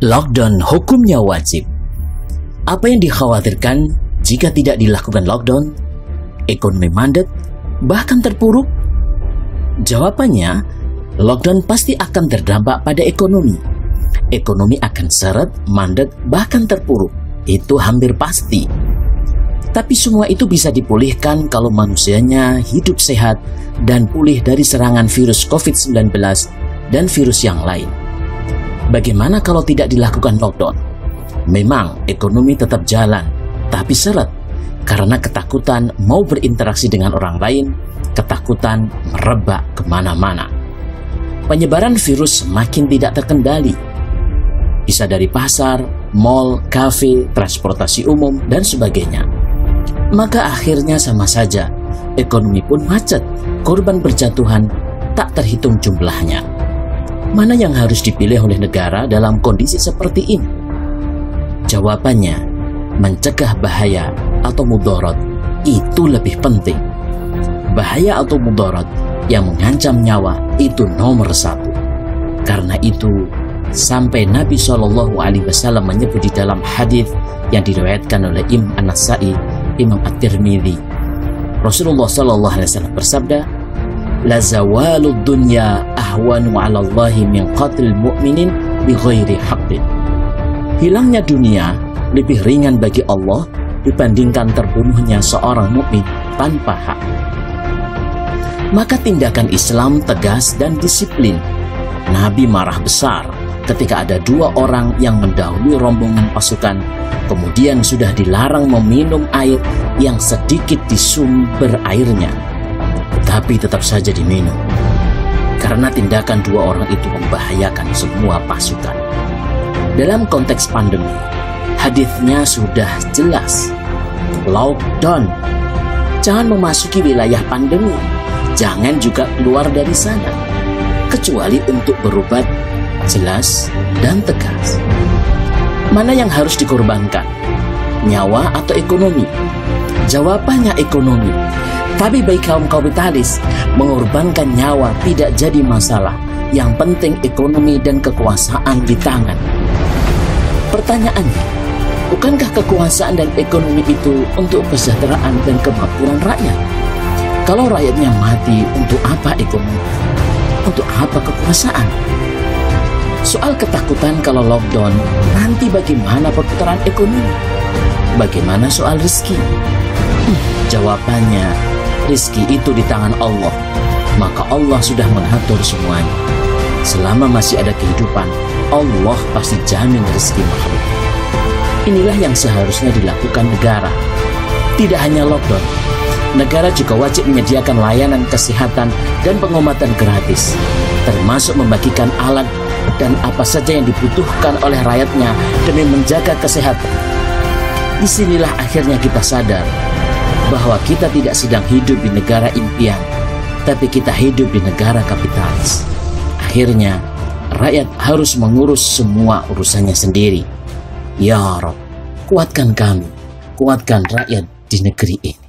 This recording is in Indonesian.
Lockdown hukumnya wajib. Apa yang dikhawatirkan jika tidak dilakukan lockdown? Ekonomi mandek, bahkan terpuruk? Jawabannya, lockdown pasti akan terdampak pada ekonomi. Ekonomi akan seret, mandek, bahkan terpuruk. Itu hampir pasti. Tapi semua itu bisa dipulihkan kalau manusianya hidup sehat dan pulih dari serangan virus COVID-19 dan virus yang lain. Bagaimana kalau tidak dilakukan lockdown? Memang ekonomi tetap jalan, tapi seret karena ketakutan mau berinteraksi dengan orang lain, ketakutan merebak kemana-mana. Penyebaran virus semakin tidak terkendali. Bisa dari pasar, mal, kafe, transportasi umum, dan sebagainya. Maka akhirnya sama saja, ekonomi pun macet, korban berjatuhan tak terhitung jumlahnya. Mana yang harus dipilih oleh negara dalam kondisi seperti ini? Jawabannya, mencegah bahaya atau mudarat itu lebih penting. Bahaya atau mudarat yang mengancam nyawa itu nomor satu. Karena itu, sampai Nabi SAW menyebut di dalam hadis yang diriwayatkan oleh Imam An-Nasa'i, Imam At-Tirmidzi, Rasulullah SAW bersabda, la zawalud dunya ahwanu 'ala Allahi min qatlil mu'minin bi ghairi haqqin. Hilangnya dunia lebih ringan bagi Allah dibandingkan terbunuhnya seorang mukmin tanpa hak. Maka tindakan Islam tegas dan disiplin. Nabi marah besar ketika ada dua orang yang mendahului rombongan pasukan, kemudian sudah dilarang meminum air yang sedikit di sumber airnya. Tapi tetap saja diminum, karena tindakan dua orang itu membahayakan semua pasukan. Dalam konteks pandemi, hadisnya sudah jelas. Lockdown, jangan memasuki wilayah pandemi, jangan juga keluar dari sana, kecuali untuk berobat, jelas dan tegas. Mana yang harus dikorbankan? Nyawa atau ekonomi? Jawabannya ekonomi. Tapi bagi kaum kapitalis, mengorbankan nyawa tidak jadi masalah. Yang penting ekonomi dan kekuasaan di tangan. Pertanyaannya, bukankah kekuasaan dan ekonomi itu untuk kesejahteraan dan kemakmuran rakyat? Kalau rakyatnya mati, untuk apa ekonomi? Untuk apa kekuasaan? Soal ketakutan kalau lockdown, nanti bagaimana perputaran ekonomi? Bagaimana soal rezeki? Jawabannya, rezeki itu di tangan Allah. Maka Allah sudah mengatur semuanya. Selama masih ada kehidupan, Allah pasti jamin rezeki makhluk. Inilah yang seharusnya dilakukan negara. Tidak hanya lockdown, negara juga wajib menyediakan layanan kesehatan dan pengobatan gratis, termasuk membagikan alat dan apa saja yang dibutuhkan oleh rakyatnya demi menjaga kesehatan. Disinilah akhirnya kita sadar bahwa kita tidak sedang hidup di negara impian, tapi kita hidup di negara kapitalis. Akhirnya, rakyat harus mengurus semua urusannya sendiri. Ya Rabb, kuatkan kami, kuatkan rakyat di negeri ini.